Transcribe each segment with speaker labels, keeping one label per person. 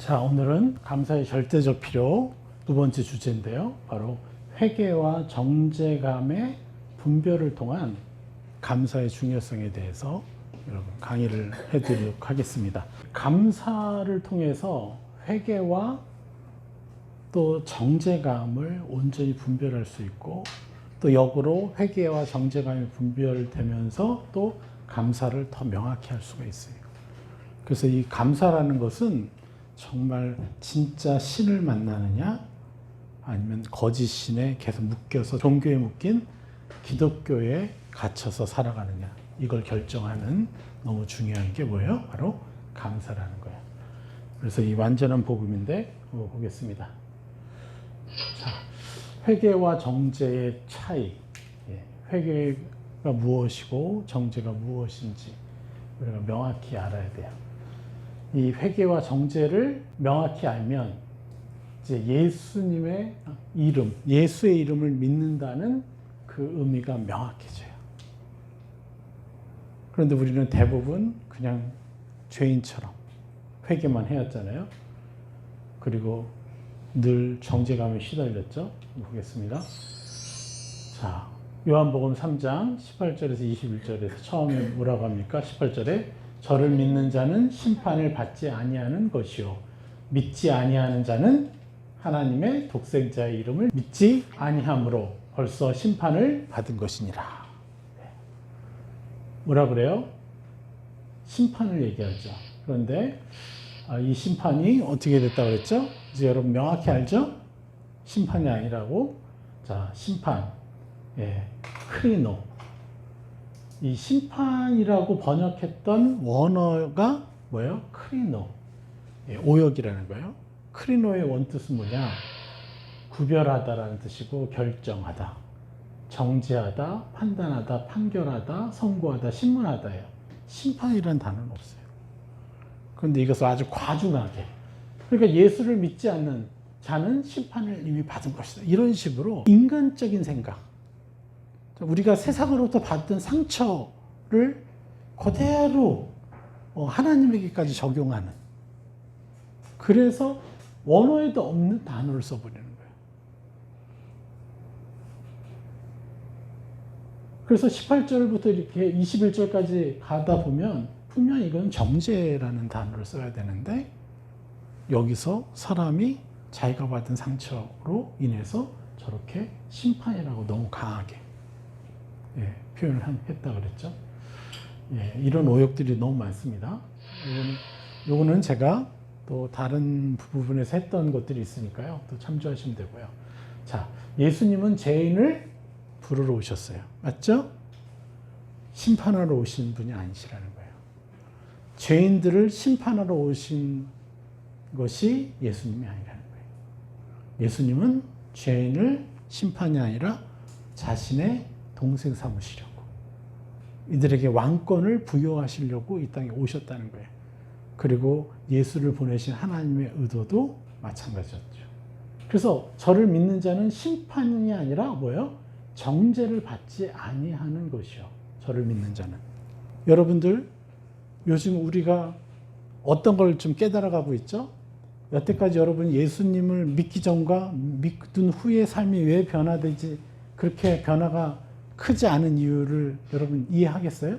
Speaker 1: 자, 오늘은 감사의 절대적 필요 두 번째 주제인데요. 바로 회개와 정죄감의 분별을 통한 감사의 중요성에 대해서 여러분 강의를 해드리도록 하겠습니다. 감사를 통해서 회개와 또 정죄감을 온전히 분별할 수 있고, 또 역으로 회개와 정죄감이 분별되면서 또 감사를 더 명확히 할 수가 있어요. 그래서 이 감사라는 것은 정말 진짜 신을 만나느냐, 아니면 거짓 신에 계속 묶여서 종교에 묶인 기독교에 갇혀서 살아가느냐, 이걸 결정하는 너무 중요한 게 뭐예요? 바로 감사라는 거예요. 그래서 이 완전한 복음인데 한번 보겠습니다. 자, 회개와 정죄의 차이, 회개가 무엇이고 정죄가 무엇인지 우리가 명확히 알아야 돼요. 이 회개와 정죄를 명확히 알면 이제 예수님의 이름, 예수의 이름을 믿는다는 그 의미가 명확해져요. 그런데 우리는 대부분 그냥 죄인처럼 회개만 해왔잖아요. 그리고 늘 정죄감에 시달렸죠. 보겠습니다. 자, 요한복음 3장 18절에서 21절에서 처음에 뭐라고 합니까? 18절에 저를 믿는 자는 심판을 받지 아니하는 것이요 믿지 아니하는 자는 하나님의 독생자의 이름을 믿지 아니함으로 벌써 심판을 받은 것이니라. 뭐라 그래요? 심판을 얘기하죠. 그런데 이 심판이 어떻게 됐다고 그랬죠? 이제 여러분 명확히 알죠? 심판이 아니라고. 자, 심판, 크리노. 이 심판이라고 번역했던 원어가 뭐예요? 크리노. 오역이라는 거예요. 크리노의 원뜻은 뭐냐? 구별하다라는 뜻이고, 결정하다, 정죄하다, 판단하다, 판결하다, 선고하다, 신문하다예요. 심판이라는 단어는 없어요. 그런데 이것을 아주 과중하게, 그러니까 예수를 믿지 않는 자는 심판을 이미 받은 것이다, 이런 식으로 인간적인 생각, 우리가 세상으로부터 받은 상처를 그대로 하나님에게까지 적용하는, 그래서 원어에도 없는 단어를 써버리는 거예요. 그래서 18절부터 이렇게 21절까지 가다 보면 분명히 이건 정죄라는 단어를 써야 되는데, 여기서 사람이 자기가 받은 상처로 인해서 저렇게 심판이라고 너무 강하게 표현을 했다 그랬죠. 이런 오역들이 너무 많습니다. 요거는 제가 또 다른 부분에서 했던 것들이 있으니까요, 또 참조하시면 되고요. 자, 예수님은 죄인을 부르러 오셨어요. 맞죠? 심판하러 오신 분이 아니시라는 거예요. 죄인들을 심판하러 오신 것이 예수님이 아니라는 거예요. 예수님은 죄인을 심판이 아니라 자신의 동생 삼으시려고, 이들에게 왕권을 부여하시려고 이 땅에 오셨다는 거예요. 그리고 예수를 보내신 하나님의 의도도 마찬가지였죠. 그래서 저를 믿는 자는 심판이 아니라 뭐예요? 정죄를 받지 아니하는 것이요. 저를 믿는 자는. 여러분들, 요즘 우리가 어떤 걸 좀 깨달아가고 있죠? 여태까지 여러분 예수님을 믿기 전과 믿은 후의 삶이 왜 변화되지, 그렇게 변화가 크지 않은 이유를 여러분 이해하겠어요?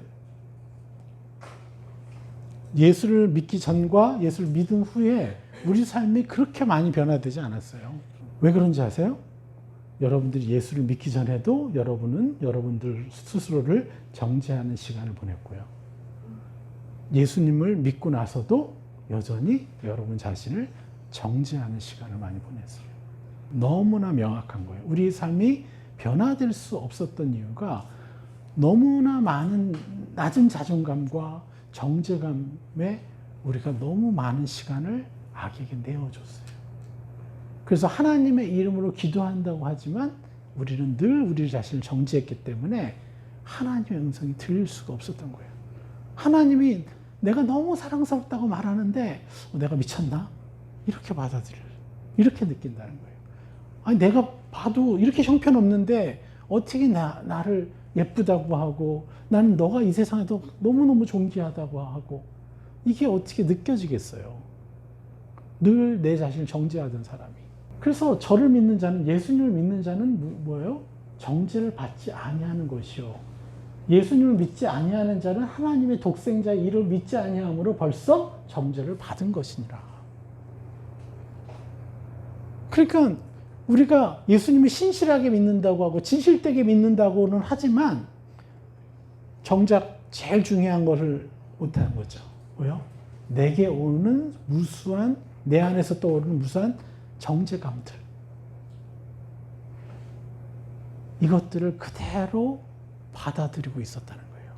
Speaker 1: 예수를 믿기 전과 예수를 믿은 후에 우리 삶이 그렇게 많이 변화되지 않았어요. 왜 그런지 아세요? 여러분들이 예수를 믿기 전에도 여러분은 여러분들 스스로를 정죄하는 시간을 보냈고요. 예수님을 믿고 나서도 여전히 여러분 자신을 정죄하는 시간을 많이 보냈어요. 너무나 명확한 거예요. 우리 삶이 변화될 수 없었던 이유가 너무나 많은 낮은 자존감과 정죄감에 우리가 너무 많은 시간을 악에게 내어줬어요. 그래서 하나님의 이름으로 기도한다고 하지만 우리는 늘 우리 자신을 정죄했기 때문에 하나님의 음성이 들릴 수가 없었던 거예요. 하나님이 내가 너무 사랑스럽다고 말하는데 내가 미쳤나? 이렇게 받아들여요. 이렇게 느낀다는 거예요. 아니, 내가 봐도 이렇게 형편없는데 어떻게 나를 예쁘다고 하고, 나는 너가 이 세상에도 너무너무 존귀하다고 하고, 이게 어떻게 느껴지겠어요? 늘 내 자신을 정죄하던 사람이. 그래서 저를 믿는 자는, 예수님을 믿는 자는 뭐예요? 정죄를 받지 아니하는 것이요. 예수님을 믿지 아니하는 자는 하나님의 독생자의 이를 믿지 아니함으로 벌써 정죄를 받은 것이니라. 그러니까 우리가 예수님을 신실하게 믿는다고 하고 진실되게 믿는다고는 하지만 정작 제일 중요한 것을 못하는 거죠. 왜요? 내게 오는 무수한, 내 안에서 떠오르는 무수한 정죄감들. 이것들을 그대로 받아들이고 있었다는 거예요.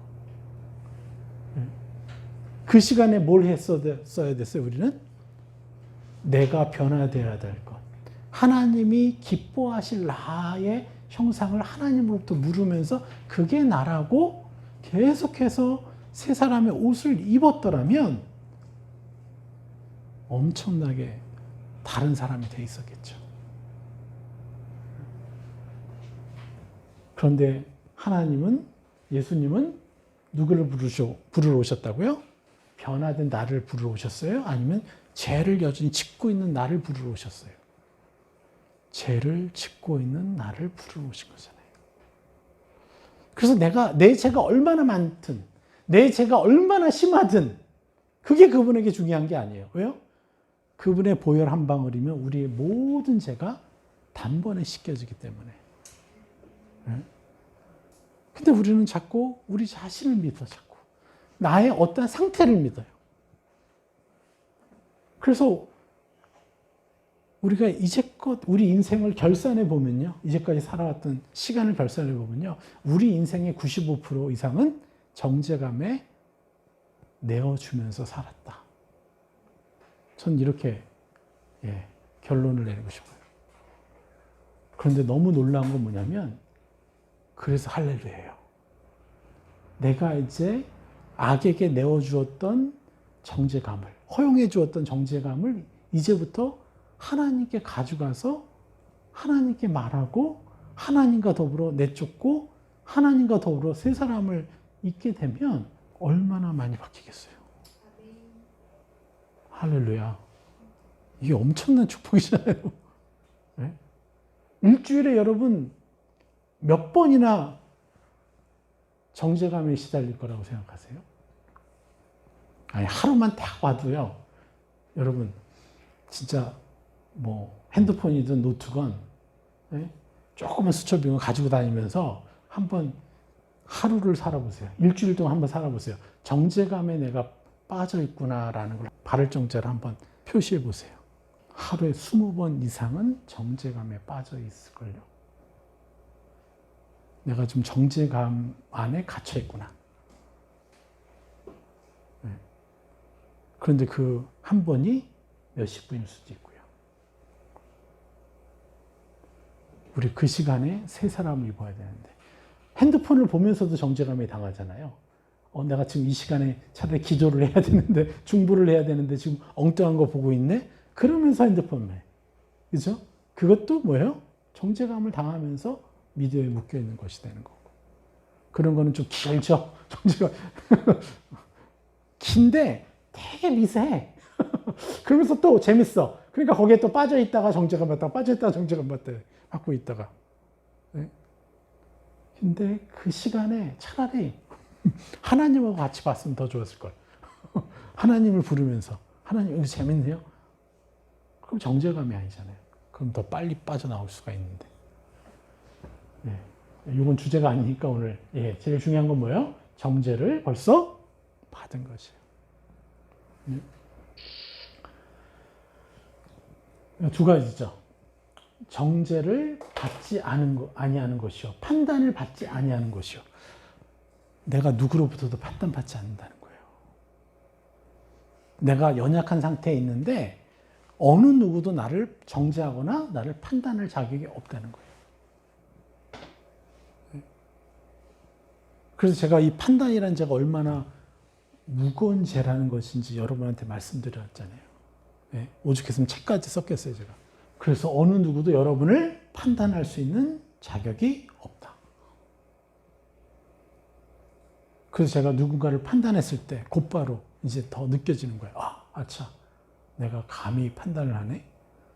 Speaker 1: 그 시간에 뭘 했어야 됐어요, 우리는? 내가 변화되어야 될 것. 하나님이 기뻐하실 나의 형상을 하나님으로부터 물으면서 그게 나라고 계속해서 새 사람의 옷을 입었더라면 엄청나게 다른 사람이 돼 있었겠죠. 그런데 하나님은, 예수님은 누구를 부르러 오셨다고요? 변화된 나를 부르러 오셨어요? 아니면 죄를 여전히 짓고 있는 나를 부르러 오셨어요? 죄를 짓고 있는 나를 부르러 오신 거잖아요. 그래서 내 죄가 얼마나 많든, 내 죄가 얼마나 심하든, 그게 그분에게 중요한 게 아니에요. 왜요? 그분의 보혈 한 방울이면 우리의 모든 죄가 단번에 씻겨지기 때문에. 근데 우리는 자꾸 우리 자신을 믿어, 자꾸. 나의 어떤 상태를 믿어요. 그래서 우리가 이제껏 우리 인생을 결산해 보면요. 이제까지 살아왔던 시간을 결산해 보면요. 우리 인생의 95% 이상은 정죄감에 내어주면서 살았다. 전 이렇게 결론을 내리고 싶어요. 그런데 너무 놀라운 건 뭐냐면, 그래서 할렐루야예요. 내가 이제 악에게 내어주었던 정죄감을, 허용해 주었던 정죄감을 이제부터 하나님께 가져가서 하나님께 말하고 하나님과 더불어 내쫓고 하나님과 더불어 새 사람을 잊게 되면 얼마나 많이 바뀌겠어요. 할렐루야. 이게 엄청난 축복이잖아요. 네? 일주일에 여러분 몇 번이나 정죄감에 시달릴 거라고 생각하세요? 아니, 하루만 딱 와도요. 여러분 진짜 뭐 핸드폰이든 노트건 조그만 수첩이건 가지고 다니면서 한번 하루를 살아보세요. 일주일 동안 한번 살아보세요. 정죄감에 내가 빠져 있구나라는 걸 발을 정자로 한번 표시해 보세요. 하루에 20번 이상은 정죄감에 빠져 있을걸요. 내가 좀 정죄감 안에 갇혀 있구나. 그런데 그 한 번이 몇십 분일 수도 있고요. 우리 그 시간에 새 사람을 입어야 되는데, 핸드폰을 보면서도 정죄감에 당하잖아요. 내가 지금 이 시간에 차라리 기도를 해야 되는데, 중보를 해야 되는데 지금 엉뚱한 거 보고 있네? 그러면서 핸드폰을 해. 그죠? 그것도 뭐예요? 정죄감을 당하면서 미디어에 묶여 있는 것이 되는 거고. 그런 거는 좀 길죠? 정죄감. 긴데 되게 미세해. 그러면서 또 재밌어. 그러니까 거기에 또 빠져 있다가 정죄감 받다가 빠져 있다가 정죄감 받고 있다가. 네? 근데 그 시간에 차라리 하나님하고 같이 봤으면 더 좋았을 걸. 하나님을 부르면서, 하나님 이거 재밌네요. 그럼 정죄감이 아니잖아요. 그럼 더 빨리 빠져나올 수가 있는데. 네. 이건 주제가 아니니까 오늘 제일 중요한 건 뭐예요? 정죄를 벌써 받은 것이에요. 네. 두 가지죠. 정죄를 받지 아니하는 것이요. 판단을 받지 아니하는 것이요. 내가 누구로부터도 판단받지 않는다는 거예요. 내가 연약한 상태에 있는데 어느 누구도 나를 정죄하거나 나를 판단할 자격이 없다는 거예요. 그래서 제가 이 판단이라는 죄가 얼마나 무거운 죄라는 것인지 여러분한테 말씀드렸잖아요. 네, 오죽했으면 책까지 썼겠어요, 제가. 그래서 어느 누구도 여러분을 판단할 수 있는 자격이 없다. 그래서 제가 누군가를 판단했을 때 곧바로 이제 더 느껴지는 거예요. 아차. 내가 감히 판단을 하네?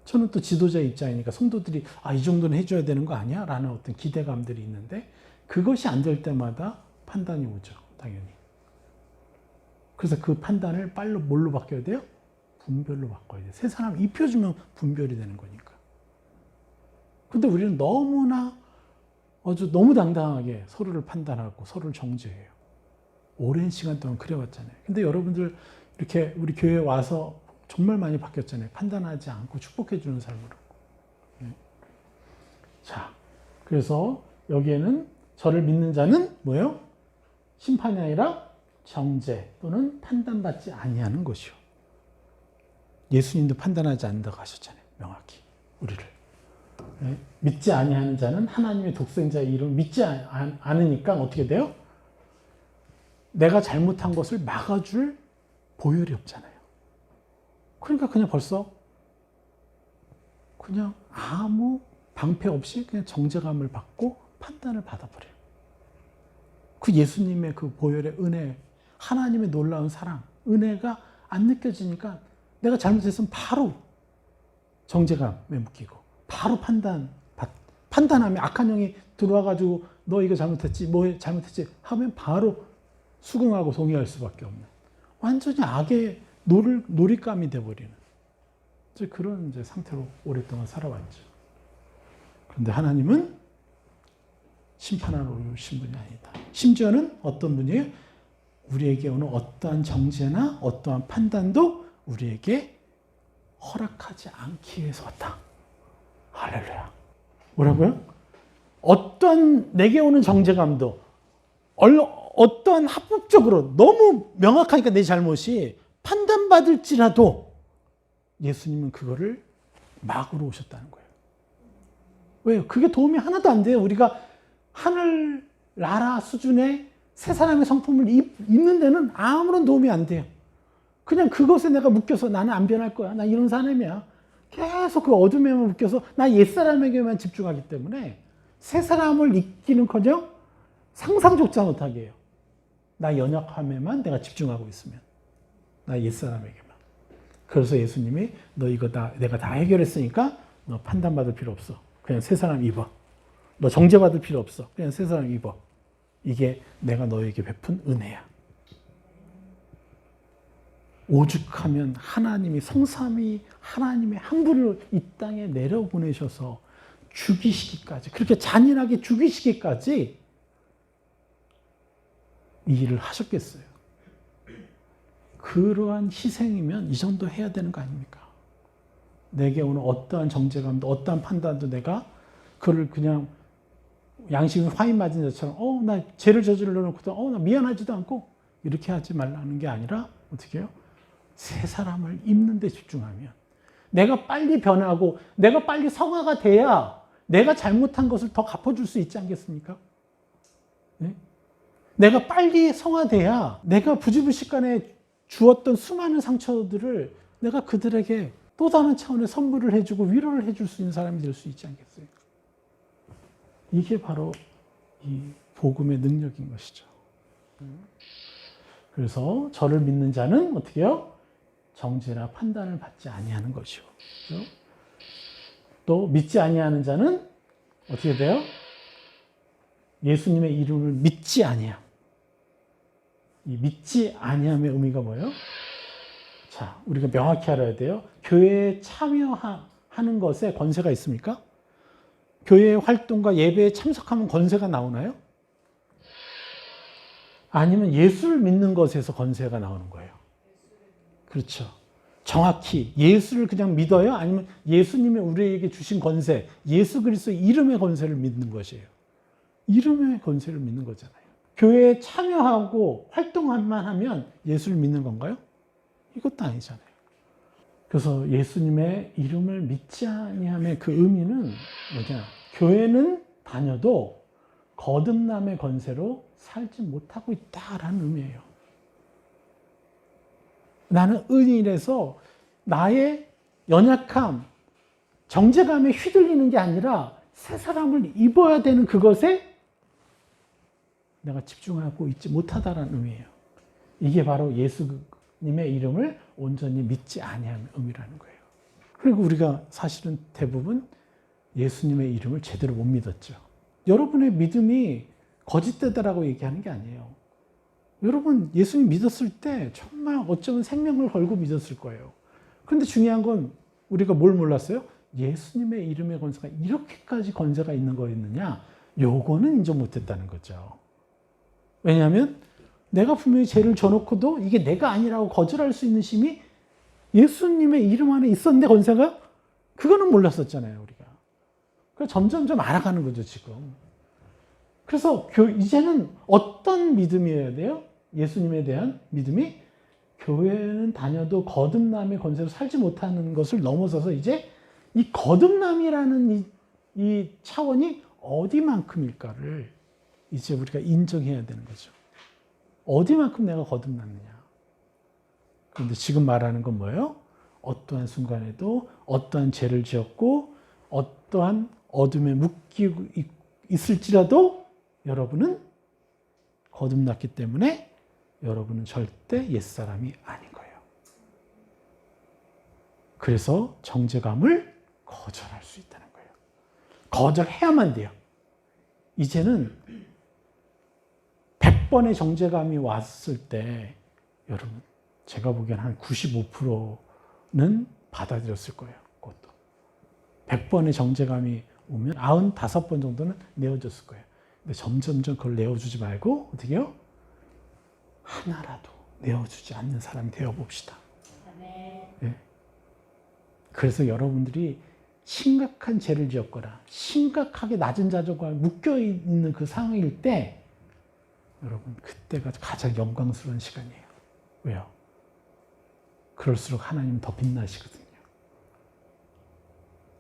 Speaker 1: 저는 또 지도자의 입장이니까 성도들이 이 정도는 해줘야 되는 거 아니야? 라는 어떤 기대감들이 있는데 그것이 안 될 때마다 판단이 오죠. 당연히. 그래서 그 판단을 뭘로 바뀌어야 돼요? 분별로 바꿔야 돼요. 세 사람 입혀주면 분별이 되는 거니까. 근데 우리는 너무나 너무 당당하게 서로를 판단하고 서로를 정죄해요. 오랜 시간 동안 그래왔잖아요. 근데 여러분들 이렇게 우리 교회에 와서 정말 많이 바뀌었잖아요. 판단하지 않고 축복해주는 삶으로. 자, 그래서 여기에는 저를 믿는 자는 뭐예요? 심판이 아니라 정죄 또는 판단받지 아니하는 것이요. 예수님도 판단하지 않는다고 하셨잖아요. 명확히 우리를. 믿지 아니하는 자는 하나님의 독생자의 이름을 믿지 않으니까 어떻게 돼요? 내가 잘못한 것을 막아줄 보혈이 없잖아요. 그러니까 그냥 벌써 그냥 아무 방패 없이 그냥 정죄감을 받고 판단을 받아버려요. 그 예수님의 그 보혈의 은혜, 하나님의 놀라운 사랑, 은혜가 안 느껴지니까 내가 잘못했으면 바로 정죄감에 묶이고 바로 판단하면 악한 영이 들어와가지고 너 이거 잘못했지, 뭐 잘못했지 하면 바로 수긍하고 동의할 수밖에 없는 완전히 악의 놀잇감이 돼버리는 그런 이제 상태로 오랫동안 살아왔죠. 그런데 하나님은 심판하러 오신 분이 아니다. 심지어는 어떤 분이에요? 우리에게 오는 어떠한 정죄나 어떠한 판단도 우리에게 허락하지 않기 위해서 왔다. 할렐루야. 뭐라고요? 어떠한 내게 오는 정죄감도 어떠한 합법적으로 너무 명확하니까 내 잘못이 판단받을지라도 예수님은 그거를 막으로 오셨다는 거예요. 왜요? 그게 도움이 하나도 안 돼요. 우리가 하늘 나라 수준의 새 사람의 성품을 입는 데는 아무런 도움이 안 돼요. 그냥 그것에 내가 묶여서 나는 안 변할 거야. 나 이런 사람이야. 계속 그 어둠에만 묶여서 나 옛사람에게만 집중하기 때문에 새 사람을 잊기는커녕 상상조차 못하게 해요. 나 연약함에만 내가 집중하고 있으면. 나 옛사람에게만. 그래서 예수님이 너 이거 내가 다 해결했으니까 너 판단받을 필요 없어. 그냥 새 사람 입어. 너 정죄받을 필요 없어. 그냥 새 사람 입어. 이게 내가 너에게 베푼 은혜야. 오죽하면 하나님이 성삼위 하나님의 한 분을 이 땅에 내려보내셔서 죽이시기까지 그렇게 잔인하게 죽이시기까지 이 일을 하셨겠어요. 그러한 희생이면 이 정도 해야 되는 거 아닙니까? 내게 오는 어떠한 정죄감도 어떠한 판단도 내가 그걸 그냥 양심이 화인 맞은 자처럼 나 죄를 저질러 놓고도 나 미안하지도 않고 이렇게 하지 말라는 게 아니라 어떻게 해요? 새 사람을 입는 데 집중하면 내가 빨리 변하고 내가 빨리 성화가 돼야 내가 잘못한 것을 더 갚아줄 수 있지 않겠습니까? 네? 내가 빨리 성화돼야 내가 부지불식간에 주었던 수많은 상처들을 내가 그들에게 또 다른 차원의 선물을 해주고 위로를 해줄 수 있는 사람이 될 수 있지 않겠어요? 이게 바로 이 복음의 능력인 것이죠. 그래서 저를 믿는 자는 어떻게 해요? 정죄나 판단을 받지 아니하는 것이요. 그렇죠? 또 믿지 아니하는 자는 어떻게 돼요? 예수님의 이름을 믿지 아니함. 이 믿지 아니함의 의미가 뭐예요? 자, 우리가 명확히 알아야 돼요. 교회에 참여하는 것에 권세가 있습니까? 교회의 활동과 예배에 참석하면 권세가 나오나요? 아니면 예수를 믿는 것에서 권세가 나오는 거예요. 그렇죠. 정확히 예수를 그냥 믿어요? 아니면 예수님이 우리에게 주신 권세, 예수 그리스도의 이름의 권세를 믿는 것이에요. 이름의 권세를 믿는 거잖아요. 교회에 참여하고 활동만 하면 예수를 믿는 건가요? 이것도 아니잖아요. 그래서 예수님의 이름을 믿지 아니함의 그 의미는 뭐냐? 교회는 다녀도 거듭남의 권세로 살지 못하고 있다라는 의미예요. 나는 의인이라서 나의 연약함, 정죄감에 휘둘리는 게 아니라 새 사람을 입어야 되는 그것에 내가 집중하고 있지 못하다라는 의미예요. 이게 바로 예수님의 이름을 온전히 믿지 아니함이라는 거예요. 그리고 우리가 사실은 대부분 예수님의 이름을 제대로 못 믿었죠. 여러분의 믿음이 거짓되다라고 얘기하는 게 아니에요. 여러분 예수님 믿었을 때 정말 어쩌면 생명을 걸고 믿었을 거예요. 그런데 중요한 건 우리가 뭘 몰랐어요? 예수님의 이름의 권세가 이렇게까지 권세가 있는 거였느냐? 요거는 인정 못했다는 거죠. 왜냐하면 내가 분명히 죄를 져놓고도 이게 내가 아니라고 거절할 수 있는 힘이 예수님의 이름 안에 있었는데 권세가? 그거는 몰랐었잖아요, 우리가. 그래서 점점점 알아가는 거죠, 지금. 그래서 이제는 어떤 믿음이어야 돼요? 예수님에 대한 믿음이 교회는 다녀도 거듭남의 권세로 살지 못하는 것을 넘어서서 이제 이 거듭남이라는 이 차원이 어디만큼일까를 이제 우리가 인정해야 되는 거죠. 어디만큼 내가 거듭났느냐. 그런데 지금 말하는 건 뭐예요? 어떠한 순간에도 어떠한 죄를 지었고 어떠한 어둠에 묶이고 있을지라도 여러분은 거듭났기 때문에 여러분은 절대 옛사람이 아닌 거예요. 그래서 정죄감을 거절할 수 있다는 거예요. 거절해야만 돼요. 이제는 100번의 정죄감이 왔을 때 여러분 제가 보기엔 한 95%는 받아들였을 거예요. 그것도. 100번의 정죄감이 오면 95번 정도는 내어줬을 거예요. 근데 점점점 그걸 내어주지 말고 어떻게 해요? 하나라도 내어주지 않는 사람이 되어봅시다. 네. 그래서 여러분들이 심각한 죄를 지었거나 심각하게 낮은 자존감에 묶여있는 그 상황일 때 여러분 그때가 가장 영광스러운 시간이에요. 왜요? 그럴수록 하나님은 더 빛나시거든요.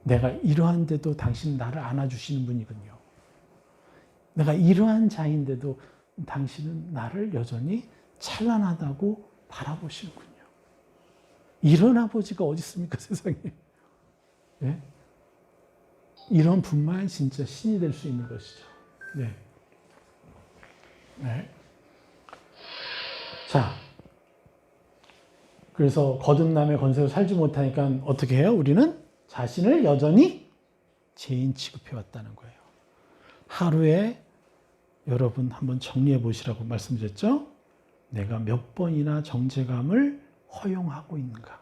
Speaker 1: 내가 이러한데도 당신은 나를 안아주시는 분이군요. 내가 이러한 자인데도 당신은 나를 여전히 찬란하다고 바라보시는군요. 이런 아버지가 어디 있습니까, 세상에? 네? 이런 분만 진짜 신이 될 수 있는 것이죠. 네. 네. 자, 그래서 거듭남의 권세로 살지 못하니까 어떻게 해요? 우리는 자신을 여전히 죄인 취급해 왔다는 거예요. 하루에 여러분 한번 정리해 보시라고 말씀드렸죠? 내가 몇 번이나 정죄감을 허용하고 있는가?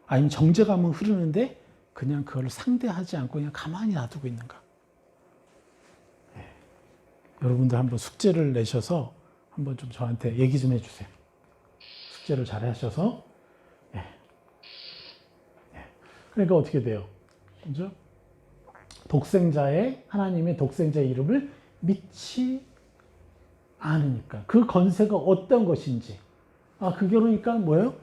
Speaker 1: 아니면 정죄감은 흐르는데 그냥 그걸 상대하지 않고 그냥 가만히 놔두고 있는가? 네. 여러분들 한번 숙제를 내셔서 한번 좀 저한테 얘기 좀 해주세요. 숙제를 잘 하셔서. 네. 네. 그러니까 어떻게 돼요? 그죠? 하나님의 독생자의 이름을 믿지 않으니까. 그 권세가 어떤 것인지. 그게 그러니까 뭐예요?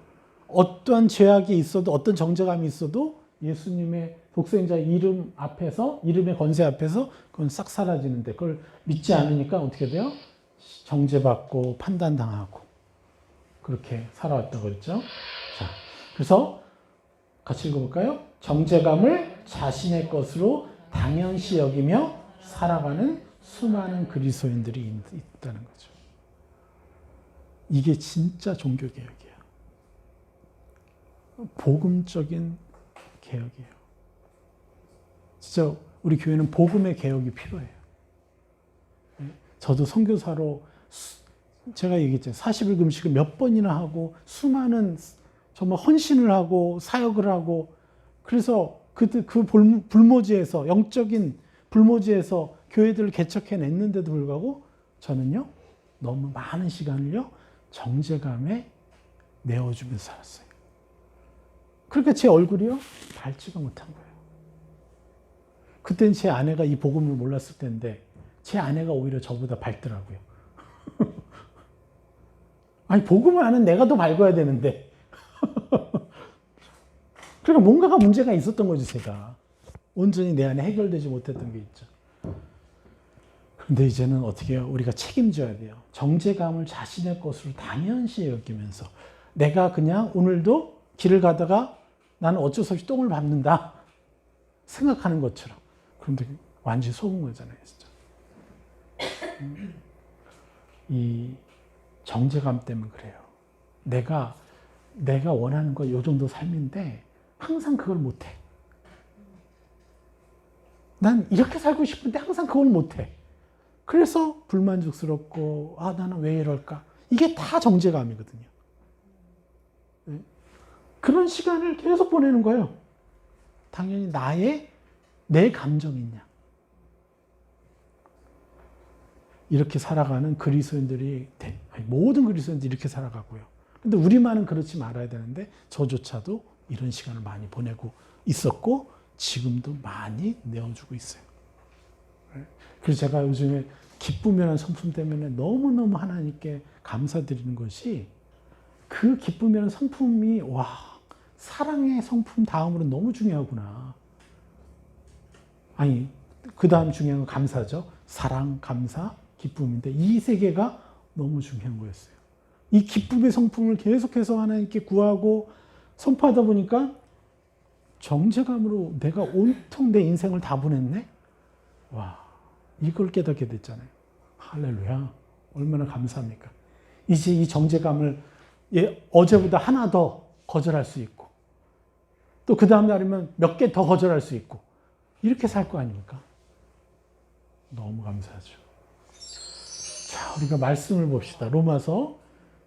Speaker 1: 어떠한 죄악이 있어도, 어떤 정죄감이 있어도 예수님의 독생자의 이름 앞에서, 이름의 권세 앞에서 그건 싹 사라지는데 그걸 믿지 않으니까 어떻게 돼요? 정죄받고 판단당하고 그렇게 살아왔다고 그랬죠. 자, 그래서 같이 읽어볼까요? 정죄감을 자신의 것으로 당연시 여기며 살아가는 수많은 그리스도인들이 있다는 거죠. 이게 진짜 종교개혁이에요. 복음적인 개혁이에요. 진짜 우리 교회는 복음의 개혁이 필요해요. 저도 선교사로 제가 얘기했잖아요. 40일 금식을 몇 번이나 하고 수많은 정말 헌신을 하고 사역을 하고 그래서 그 불모지에서 영적인 불모지에서 교회들을 개척해냈는데도 불구하고 저는요 너무 많은 시간을요 정죄감에 내어주면서 살았어요. 그러니까 제 얼굴이요 밝지가 못한 거예요. 그때는 제 아내가 이 복음을 몰랐을 때인데 제 아내가 오히려 저보다 밝더라고요. 아니 복음을 아는 내가 더 밝아야 되는데 그러니까 뭔가가 문제가 있었던 거지 제가. 온전히 내 안에 해결되지 못했던 게 있죠. 그런데 이제는 어떻게 해요? 우리가 책임져야 돼요. 정죄감을 자신의 것으로 당연시 여기면서 내가 그냥 오늘도 길을 가다가 나는 어쩔 수 없이 똥을 밟는다 생각하는 것처럼. 그런데 완전히 속은 거잖아요. 진짜. 이 정죄감 때문에 그래요. 내가 내가 원하는 거 요 정도 삶인데 항상 그걸 못해. 난 이렇게 살고 싶은데 항상 그걸 못해. 그래서 불만족스럽고 나는 왜 이럴까? 이게 다 정죄감이거든요. 그런 시간을 계속 보내는 거예요. 당연히 내 감정이냐. 이렇게 살아가는 그리스도인들이 모든 그리스도인들이 이렇게 살아가고요. 근데 우리만은 그렇지 말아야 되는데 저조차도 이런 시간을 많이 보내고 있었고 지금도 많이 내어주고 있어요. 그래서 제가 요즘에 기쁨이라는 성품 때문에 너무너무 하나님께 감사드리는 것이 그 기쁨이라는 성품이 사랑의 성품 다음으로 너무 중요하구나. 아니 그 다음 중요한 건 감사죠. 사랑, 감사, 기쁨인데 이 세 개가 너무 중요한 거였어요. 이 기쁨의 성품을 계속해서 하나님께 구하고 선포하다 보니까 정죄감으로 내가 온통 내 인생을 다 보냈네? 이걸 깨닫게 됐잖아요. 할렐루야. 얼마나 감사합니까? 이제 이 정죄감을 어제보다 하나 더 거절할 수 있고 또 그 다음 날이면 몇 개 더 거절할 수 있고 이렇게 살 거 아닙니까? 너무 감사하죠. 자, 우리가 말씀을 봅시다. 로마서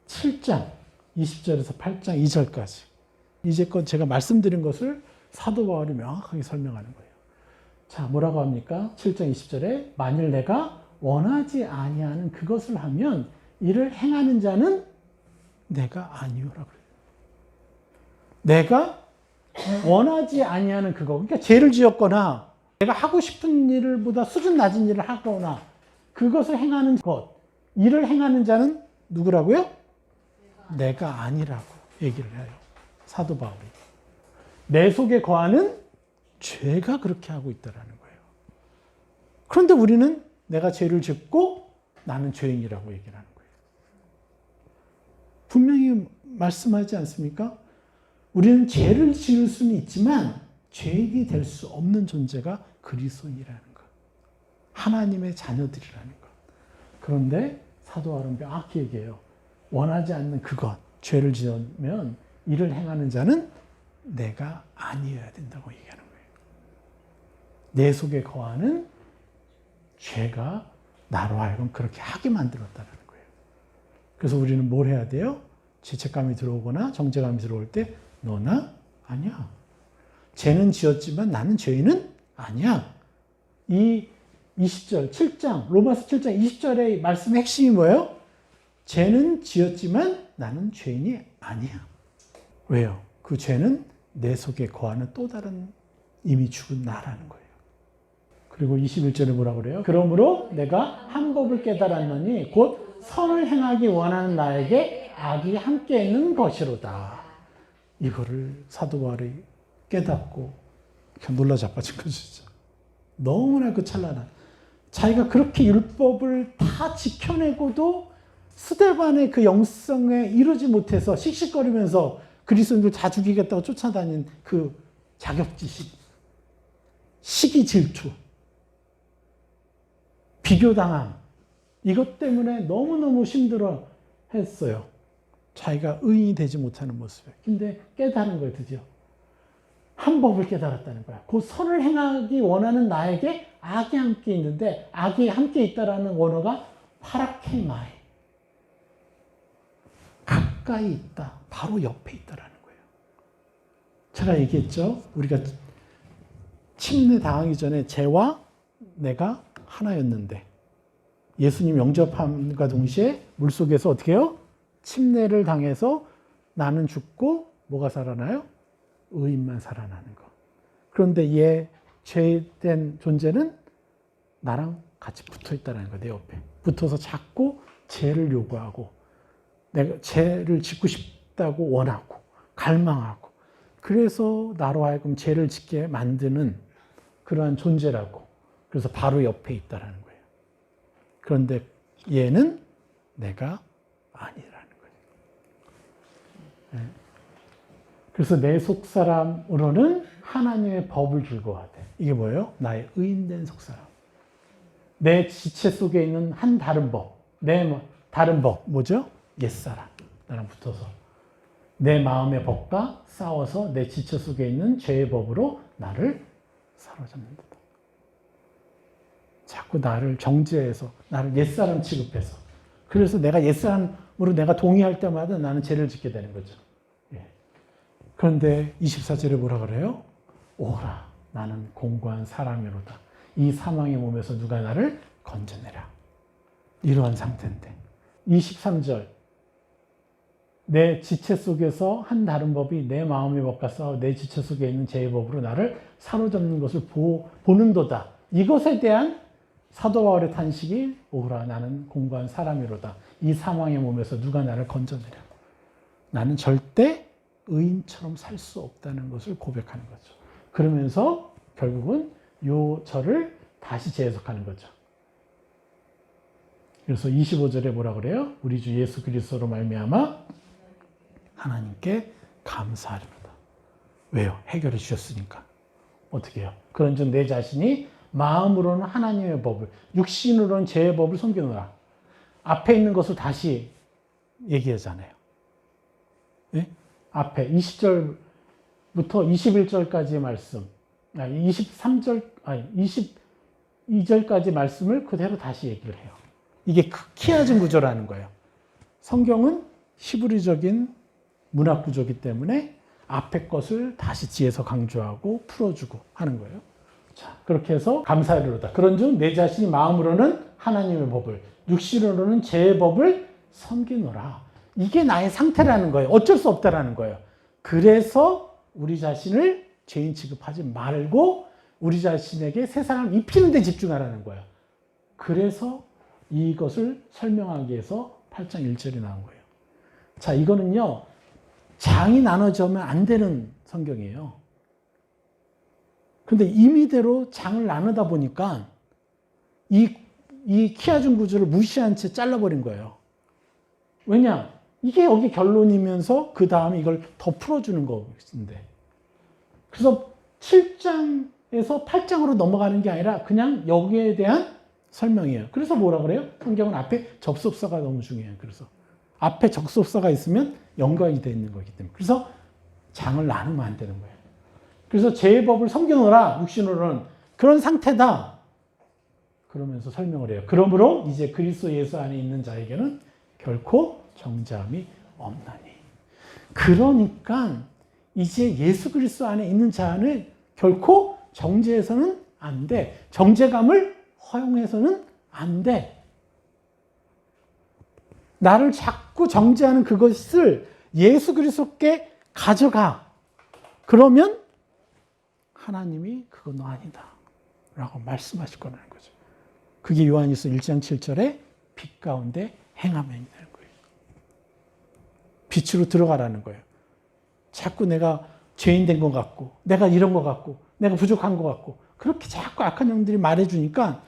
Speaker 1: 7장 20절에서 8장 2절까지. 이제껏 제가 말씀드린 것을 사도 바울이 명확하게 설명하는 거예요. 자, 뭐라고 합니까? 7장 20절에 만일 내가 원하지 아니하는 그것을 하면 이를 행하는 자는 내가 아니오라고 그래요. 내가 원하지 아니하는 그거, 그러니까 죄를 지었거나 내가 하고 싶은 일보다 수준 낮은 일을 하거나 그것을 행하는 것, 일을 행하는 자는 누구라고요? 내가 아니라고 얘기를 해요. 사도 바울이. 내 속에 거하는 죄가 그렇게 하고 있다라는 거예요. 그런데 우리는 내가 죄를 짓고 나는 죄인이라고 얘기를 하는 거예요. 분명히 말씀하지 않습니까? 우리는 죄를 지을 수는 있지만 죄인이 될 수 없는 존재가 그리스도인이라는 것. 하나님의 자녀들이라는 것. 그런데 사도 바울은 명확히 얘기해요. 원하지 않는 그것, 죄를 지으면 이를 행하는 자는 내가 아니어야 된다고 얘기하는 거예요. 내 속에 거하는 죄가 나로 하여금 그렇게 하게 만들었다는 거예요. 그래서 우리는 뭘 해야 돼요? 죄책감이 들어오거나 정죄감이 들어올 때 너나 아니야. 죄는 지었지만 나는 죄인은 아니야. 이 20절, 7장, 로마서 7장 20절의 말씀의 핵심이 뭐예요? 죄는 지었지만 나는 죄인이 아니야. 왜요? 그 죄는 내 속에 거하는 또 다른 이미 죽은 나라는 거예요. 그리고 21절에 뭐라고 그래요? 그러므로 내가 한 법을 깨달았노니 곧 선을 행하기 원하는 나에게 악이 함께 있는 것이로다. 이거를 사도 바울이 깨닫고 놀라 자빠진 거죠. 진짜. 너무나 그 찬란한. 자기가 그렇게 율법을 다 지켜내고도 스데반의 그 영성에 이르지 못해서 씩씩거리면서 그리스도인들 다 죽이겠다고 쫓아다닌 그 자격지심, 시기 질투, 비교당함, 이것 때문에 너무너무 힘들어 했어요. 자기가 의인이 되지 못하는 모습에. 근데 깨달은 거예요, 드디어. 한 법을 깨달았다는 거야. 그 선을 행하기 원하는 나에게 악이 함께 있는데, 악이 함께 있다라는 원어가 파라케마이. 가까이 있다. 바로 옆에 있다라는 거예요. 제가 얘기했죠. 우리가 침례 당하기 전에 죄와 내가 하나였는데, 예수님 영접함과 동시에 물속에서 어떻게 해요? 침례를 당해서 나는 죽고 뭐가 살아나요? 의인만 살아나는 거. 그런데 얘 죄된 존재는 나랑 같이 붙어 있다는 거, 내 옆에. 붙어서 자꾸 죄를 요구하고 내가 죄를 짓고 싶다고 원하고 갈망하고 그래서 나로 하여금 죄를 짓게 만드는 그러한 존재라고. 그래서 바로 옆에 있다는 거예요. 그런데 얘는 내가 아니라는 거예요. 그래서 내 속사람으로는 하나님의 법을 즐거워하대. 이게 뭐예요? 나의 의인된 속사람. 내 지체 속에 있는 한 다른 법. 내 다른 법. 뭐죠? 옛사람. 나랑 붙어서. 내 마음의 법과 싸워서 내 지체 속에 있는 죄의 법으로 나를 사로잡는다. 자꾸 나를 정죄해서 나를 옛사람 취급해서 그래서 내가 옛사람으로 내가 동의할 때마다 나는 죄를 짓게 되는 거죠. 예. 그런데 24절에 뭐라 그래요? 오라 나는 공고한 사람이로다. 이 사망의 몸에서 누가 나를 건져내라. 이러한 상태인데 23절 내 지체 속에서 한 다른 법이 내 마음의 법과 싸워 내 지체 속에 있는 죄의 법으로 나를 사로잡는 것을 보는도다. 이것에 대한 사도 바울의 탄식이 오라 나는 공고한 사람이로다. 이 사망의 몸에서 누가 나를 건져내랴. 나는 절대 의인처럼 살 수 없다는 것을 고백하는 거죠. 그러면서 결국은 요 절을 다시 재해석하는 거죠. 그래서 25절에 뭐라 그래요? 우리 주 예수 그리스도로 말미암아 하나님께 감사하리로다. 왜요? 해결해 주셨으니까. 어떻게 해요? 그런즉 내 자신이 마음으로는 하나님의 법을, 육신으로는 죄의 법을 섬기노라. 앞에 있는 것을 다시 얘기하잖아요. 네? 앞에 20절부터 21절까지의 말씀, 22절까지 말씀을 그대로 다시 얘기를 해요. 이게 키아진 구조라는 거예요. 성경은 히브리적인 문학 구조이기 때문에 앞에 것을 다시 뒤에서 강조하고 풀어주고 하는 거예요. 자, 그렇게 해서 감사하리로다. 그런즉 내 자신이 마음으로는 하나님의 법을, 육신으로는 죄의 법을 섬기노라. 이게 나의 상태라는 거예요. 어쩔 수 없다라는 거예요. 그래서 우리 자신을 죄인 취급하지 말고 우리 자신에게 새 사람을 입히는 데 집중하라는 거예요. 그래서 이것을 설명하기 위해서 8장 1절이 나온 거예요. 자, 이거는요, 장이 나눠지면 안 되는 성경이에요. 근데 임의대로 장을 나누다 보니까 이 키아준 구조를 무시한 채 잘라버린 거예요. 왜냐? 이게 여기 결론이면서 그 다음에 이걸 더 풀어주는 것인데. 그래서 7장에서 8장으로 넘어가는 게 아니라 그냥 여기에 대한 설명이에요. 그래서 뭐라 그래요? 성경은 앞에 접속사가 너무 중요해요. 그래서 앞에 접속사가 있으면 연관이 되어 있는 거기 때문에. 그래서 장을 나누면 안 되는 거예요. 그래서 죄의 법을 섬겨놓으라. 육신으로는 그런 상태다. 그러면서 설명을 해요. 그러므로 이제 그리스도 예수 안에 있는 자에게는 결코 정죄함이 없나니. 그러니까 이제 예수 그리스도 안에 있는 자는 결코 정죄해서는 안 돼. 정죄감을 허용해서는 안 돼. 나를 자꾸 정죄하는 그것을 예수 그리스도께 가져가. 그러면 하나님이 그거 너 아니다 라고 말씀하실 거라는 거죠. 그게 요한일서 1장 7절에 빛 가운데 행하면 되는 거예요. 빛으로 들어가라는 거예요. 자꾸 내가 죄인 된 것 같고 내가 이런 것 같고 내가 부족한 것 같고 그렇게 자꾸 악한 영들이 말해주니까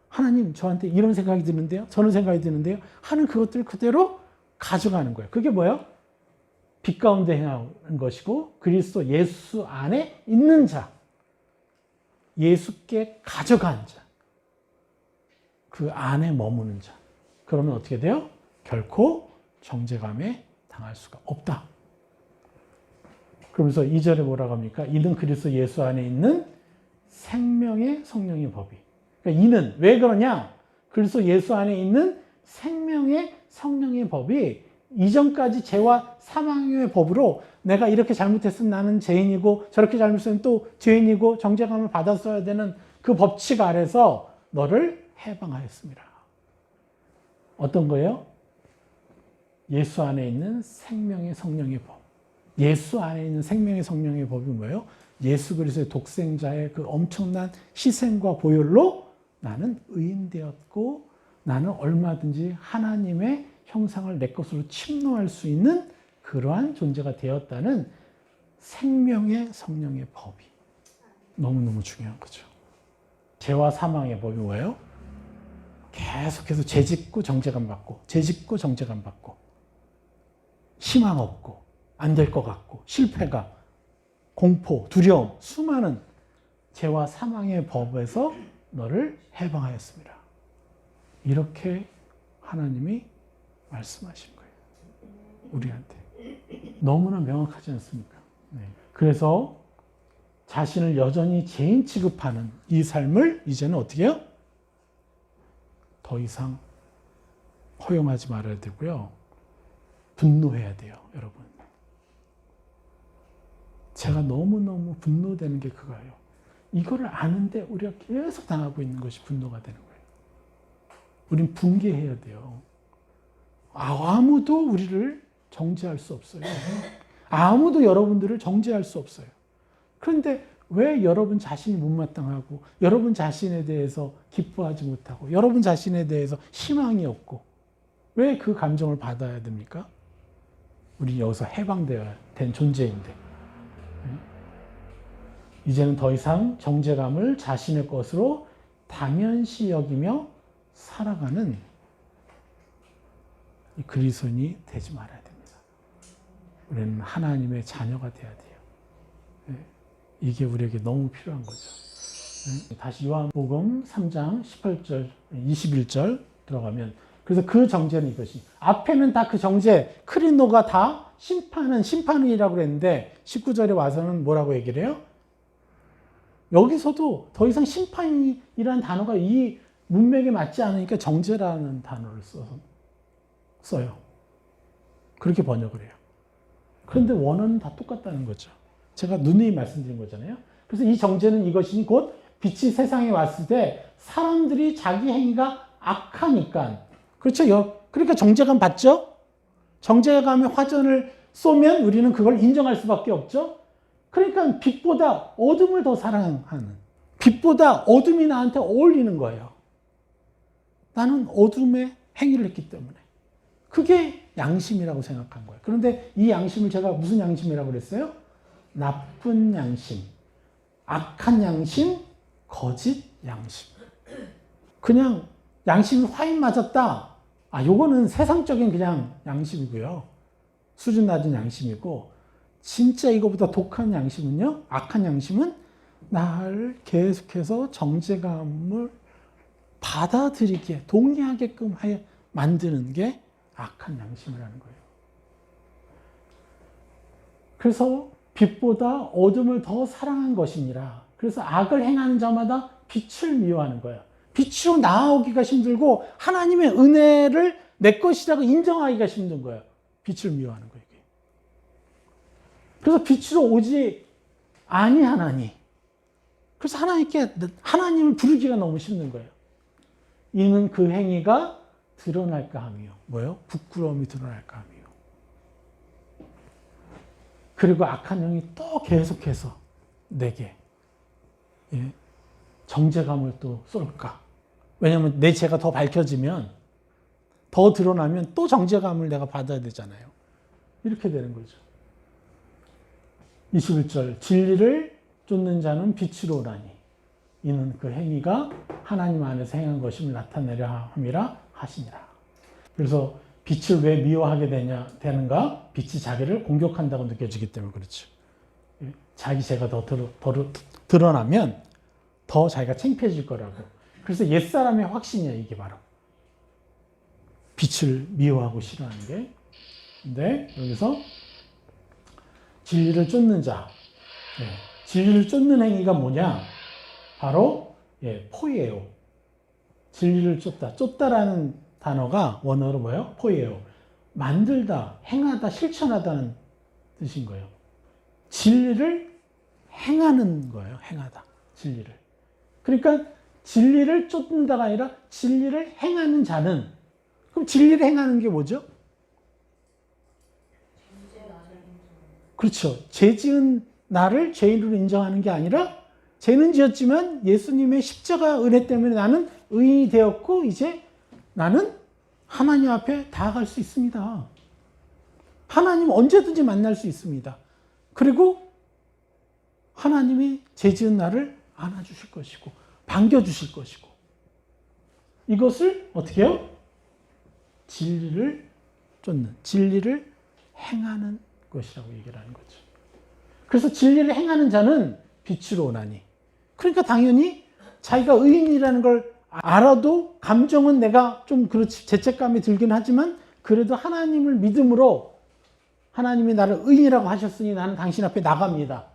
Speaker 1: 하나님 저한테 이런 생각이 드는데요. 저런 생각이 드는데요. 하는 그것들을 그대로 가져가는 거예요. 그게 뭐예요? 빛 가운데 행하는 것이고 그리스도 예수 안에 있는 자. 예수께 가져간 자. 그 안에 머무는 자. 그러면 어떻게 돼요? 결코 정죄감에 당할 수가 없다. 그러면서 2절에 뭐라고 합니까? 이는 그리스도 예수 안에 있는 생명의 성령의 법이. 그러니까 이는 왜 그러냐? 그리스도 예수 안에 있는 생명의 성령의 법이 이전까지 죄와 사망의 법으로 내가 이렇게 잘못했으면 나는 죄인이고 저렇게 잘못했으면 또 죄인이고 정죄감을 받았어야 되는 그 법칙 아래서 너를 해방하였습니다. 어떤 거예요? 예수 안에 있는 생명의 성령의 법. 예수 안에 있는 생명의 성령의 법이 뭐예요? 예수 그리스도의 독생자의 그 엄청난 희생과 보혈로 나는 의인되었고 나는 얼마든지 하나님의 형상을 내 것으로 침노할 수 있는 그러한 존재가 되었다는 생명의 성령의 법이 너무너무 중요한 거죠. 죄와 사망의 법이 뭐예요? 계속해서 죄짓고 정죄감 받고 죄짓고 정죄감 받고 희망 없고 안 될 것 같고 실패가 공포, 두려움, 수많은 죄와 사망의 법에서 너를 해방하였습니다. 이렇게 하나님이 말씀하신 거예요. 우리한테. 너무나 명확하지 않습니까? 네. 그래서 자신을 여전히 죄인 취급하는 이 삶을 이제는 어떻게 해요? 더 이상 허용하지 말아야 되고요. 분노해야 돼요, 여러분. 제가 너무너무 분노되는 게 그거예요. 이거를 아는데 우리가 계속 당하고 있는 것이 분노가 되는 거예요. 우린 분개해야 돼요. 아무도 우리를 정죄할 수 없어요. 아무도 여러분들을 정죄할 수 없어요. 그런데 왜 여러분 자신이 못마땅하고 여러분 자신에 대해서 기뻐하지 못하고 여러분 자신에 대해서 희망이 없고 왜 그 감정을 받아야 됩니까? 우리 여기서 해방되어야 된 존재인데 이제는 더 이상 정죄감을 자신의 것으로 당연시 여기며 살아가는 이 그리스도인이 되지 말아야 됩니다. 우리는 하나님의 자녀가 돼야 돼요. 이게 우리에게 너무 필요한 거죠. 다시 요한복음 3장 18절, 21절 들어가면 그래서 그 정죄는 이것이 앞에는 다 그 정죄 크리노가 다 심판이라고 그랬는데 19절에 와서는 뭐라고 얘기를 해요? 여기서도 더 이상 심판이라는 단어가 이 문맥에 맞지 않으니까 정죄라는 단어를 써요. 그렇게 번역을 해요. 그런데 원어는 다 똑같다는 거죠. 제가 누누이 말씀드린 거잖아요. 그래서 이 정죄는 이것이니 곧 빛이 세상에 왔을 때 사람들이 자기 행위가 악하니까 그렇죠. 그러니까 정죄감 받죠. 정죄감의 화전을 쏘면 우리는 그걸 인정할 수밖에 없죠. 그러니까 빛보다 어둠을 더 사랑하는 빛보다 어둠이 나한테 어울리는 거예요. 나는 어둠의 행위를 했기 때문에 그게 양심이라고 생각한 거예요. 그런데 이 양심을 제가 무슨 양심이라고 그랬어요? 나쁜 양심, 악한 양심, 거짓 양심. 그냥 양심이 화인 맞았다. 요거는 세상적인 그냥 양심이고요. 수준 낮은 양심이고 진짜 이거보다 독한 양심은요. 악한 양심은 나를 계속해서 정죄감을 받아들이게 동의하게끔 만드는 게 악한 양심이라는 거예요. 그래서 빛보다 어둠을 더 사랑한 것이니라. 그래서 악을 행하는 자마다 빛을 미워하는 거예요. 빛으로 나아오기가 힘들고 하나님의 은혜를 내 것이라고 인정하기가 힘든 거예요. 빛을 미워하는 거예요. 그래서 빛으로 오지 아니하나니. 그래서 하나님을 부르기가 너무 힘든 거예요. 이는 그 행위가 드러날까 하며 뭐예요? 부끄러움이 드러날까 하며 그리고 악한 영이 또 계속해서 내게 정죄감을 또 쏠까? 왜냐하면 내 죄가 더 밝혀지면 더 드러나면 또 정죄감을 내가 받아야 되잖아요. 이렇게 되는 거죠. 21절 진리를 쫓는 자는 빛으로 오라니 이는 그 행위가 하나님 안에서 행한 것임을 나타내려 함이라 하시니라. 그래서 빛을 왜 미워하게 되는가? 빛이 자기를 공격한다고 느껴지기 때문에 그렇죠. 자기 죄가 더 드러나면 더 자기가 창피해질 거라고. 그래서 옛사람의 확신이야 이게 바로. 빛을 미워하고 싫어하는 게. 근데 여기서 진리를 쫓는 자. 진리를 쫓는 행위가 뭐냐? 바로 포이에요. 진리를 쫓다. 쫓다라는 단어가 원어로 뭐예요? 포이에요. 만들다, 행하다, 실천하다는 뜻인 거예요. 진리를 행하는 거예요. 행하다. 진리를. 그러니까 진리를 쫓는다가 아니라 진리를 행하는 자는 그럼 진리를 행하는 게 뭐죠? 그렇죠. 죄 지은 나를 죄인으로 인정하는 게 아니라 죄는 지었지만 예수님의 십자가 은혜 때문에 나는 의인이 되었고 이제 나는 하나님 앞에 다가갈 수 있습니다. 하나님 언제든지 만날 수 있습니다. 그리고 하나님이 죄 지은 나를 안아주실 것이고 반겨주실 것이고 이것을 어떻게 해요? 진리를 쫓는, 진리를 행하는 것이라고 얘기를 하는 거죠. 그래서 진리를 행하는 자는 빛으로 오나니. 그러니까 당연히 자기가 의인이라는 걸 알아도 감정은 내가 좀 그렇지 죄책감이 들긴 하지만 그래도 하나님을 믿음으로 하나님이 나를 의인이라고 하셨으니 나는 당신 앞에 나갑니다.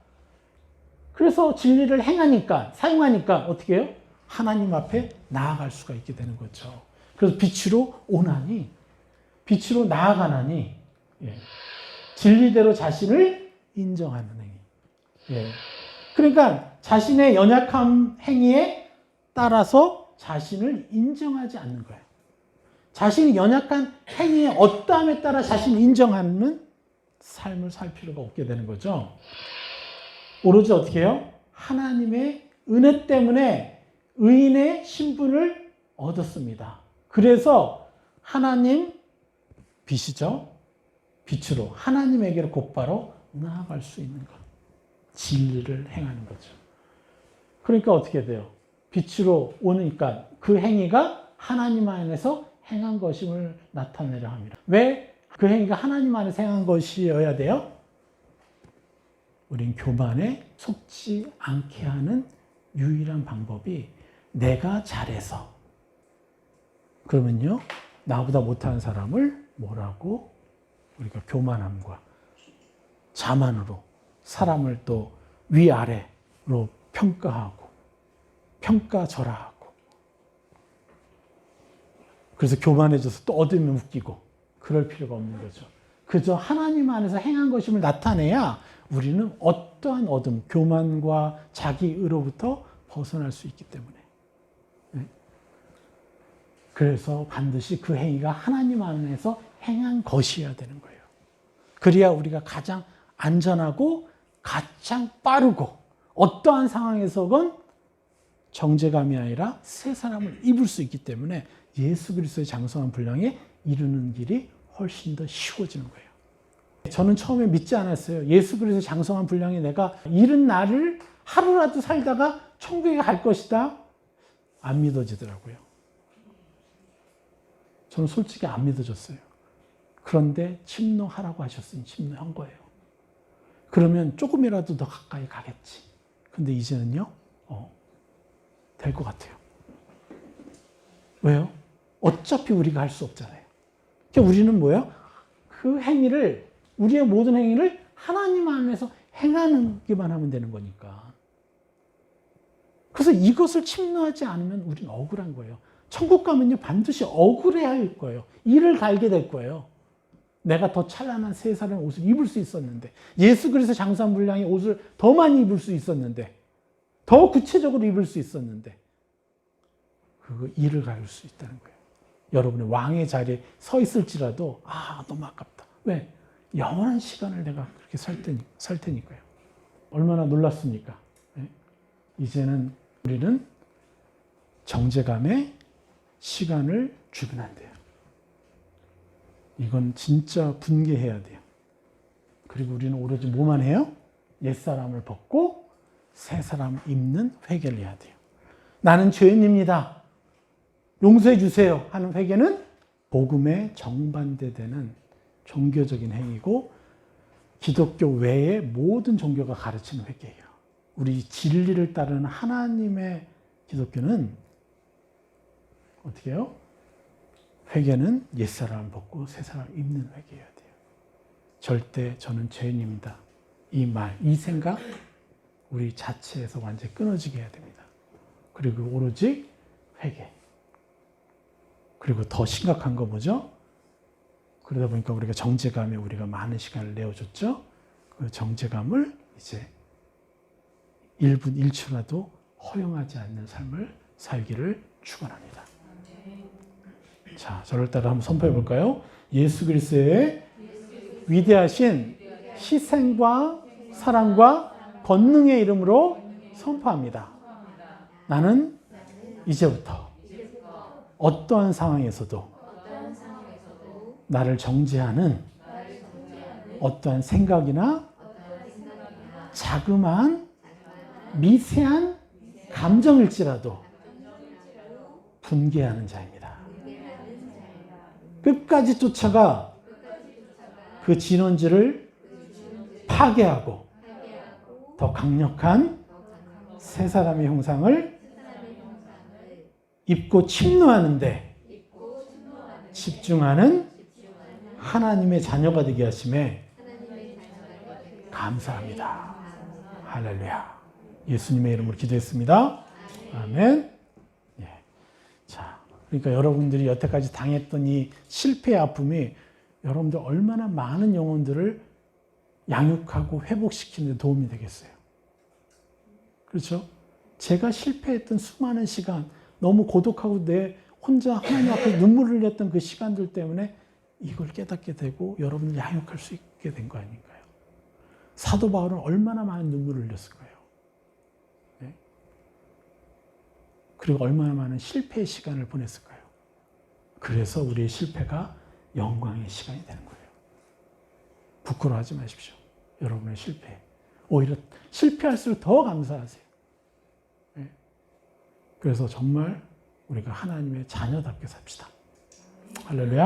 Speaker 1: 그래서 진리를 행하니까, 사용하니까 어떻게 해요? 하나님 앞에 나아갈 수가 있게 되는 거죠. 그래서 빛으로 오나니, 빛으로 나아가나니, 예. 진리대로 자신을 인정하는 행위. 예. 그러니까 자신의 연약한 행위에 따라서 자신을 인정하지 않는 거예요. 자신이 연약한 행위의 어떠함에 따라 자신을 인정하는 삶을 살 필요가 없게 되는 거죠. 오로지 어떻게 해요? 하나님의 은혜 때문에 의인의 신분을 얻었습니다. 그래서 하나님 빛이죠. 빛으로 하나님에게로 곧바로 나아갈 수 있는 것. 진리를 행하는 거죠. 그러니까 어떻게 돼요? 빛으로 오니까 그 행위가 하나님 안에서 행한 것임을 나타내려 합니다. 왜 그 행위가 하나님 안에서 행한 것이어야 돼요? 우린 교만에 속지 않게 하는 유일한 방법이 내가 잘해서, 그러면요 나보다 못하는 사람을 뭐라고? 우리가 교만함과 자만으로 사람을 또 위아래로 평가하고 평가절하하고, 그래서 교만해져서 또 얻으면 웃기고, 그럴 필요가 없는 거죠. 그저 하나님 안에서 행한 것임을 나타내야 우리는 어떠한 어둠, 교만과 자기의로부터 벗어날 수 있기 때문에. 그래서 반드시 그 행위가 하나님 안에서 행한 것이어야 되는 거예요. 그래야 우리가 가장 안전하고 가장 빠르고 어떠한 상황에서건 정죄감이 아니라 새 사람을 입을 수 있기 때문에 예수 그리스도의 장성한 분량에 이르는 길이 훨씬 더 쉬워지는 거예요. 저는 처음에 믿지 않았어요. 예수 그리스도의 장성한 분량에 내가 이른 날을 하루라도 살다가 천국에 갈 것이다. 안 믿어지더라고요. 저는 솔직히 안 믿어졌어요. 그런데 침노하라고 하셨으니 침노한 거예요. 그러면 조금이라도 더 가까이 가겠지. 근데 이제는요, 될 것 같아요. 왜요? 어차피 우리가 할 수 없잖아요. 그러니까 우리는 뭐예요? 그 행위를, 우리의 모든 행위를 하나님 안에서 행하는 게만 하면 되는 거니까. 그래서 이것을 침노하지 않으면 우리는 억울한 거예요. 천국 가면요, 반드시 억울해야 할 거예요. 이를 갈게 될 거예요. 내가 더 찬란한 새 사람의 옷을 입을 수 있었는데, 예수 그리스도 장성한 분량의 옷을 더 많이 입을 수 있었는데, 더 구체적으로 입을 수 있었는데, 그 일을 가릴 수 있다는 거예요. 여러분의 왕의 자리에 서 있을지라도 너무 아깝다. 왜? 영원한 시간을 내가 그렇게 살 테니까요. 얼마나 놀랐습니까? 네? 이제는 우리는 정죄감에 시간을 주면 안 돼요. 이건 진짜 분개해야 돼요. 그리고 우리는 오로지 뭐만 해요? 옛사람을 벗고 새사람 입는 회개를 해야 돼요. 나는 죄인입니다. 용서해 주세요 하는 회개는 복음에 정반대되는 종교적인 행위고, 기독교 외의 모든 종교가 가르치는 회개예요. 우리 진리를 따르는 하나님의 기독교는 어떻게 해요? 회개는 옛사람을 벗고 새사람을 입는 회개여야 돼요. 절대 저는 죄인입니다. 이 말, 이 생각 우리 자체에서 완전히 끊어지게 해야 됩니다. 그리고 오로지 회개. 그리고 더 심각한 거 뭐죠? 그러다 보니까 우리가 정죄감에 우리가 많은 시간을 내어줬죠. 그 정죄감을 이제 1분 1초라도 허용하지 않는 삶을 살기를 축원합니다. 자, 저를 따라 한번 선포해 볼까요? 예수 그리스도의 위대하신 희생과 사랑과 권능의 이름으로 선포합니다. 나는 이제부터 어떠한 상황에서도 나를 정죄하는 어떠한 생각이나 자그마한 미세한 감정일지라도 분개하는 자입니다. 끝까지 쫓아가 그 진원지를 파괴하고 더 강력한 새 사람의 형상을 입고 침노하는데 집중하는 하나님의 자녀가 되게 하심에 감사합니다. 할렐루야. 예수님의 이름으로 기도했습니다. 아멘. 예. 자, 그러니까 여러분들이 여태까지 당했던 이 실패의 아픔이 여러분들 얼마나 많은 영혼들을 양육하고 회복시키는 데 도움이 되겠어요. 그렇죠? 제가 실패했던 수많은 시간, 너무 고독하고 내 혼자 하나님 앞에 눈물을 흘렸던 그 시간들 때문에 이걸 깨닫게 되고 여러분을 양육할 수 있게 된 거 아닌가요? 사도 바울은 얼마나 많은 눈물을 흘렸을 거예요. 네? 그리고 얼마나 많은 실패의 시간을 보냈을까요? 그래서 우리의 실패가 영광의 시간이 되는 거예요. 부끄러워하지 마십시오. 여러분의 실패. 오히려 실패할수록 더 감사하세요. 네? 그래서 정말 우리가 하나님의 자녀답게 삽시다. 할렐루야.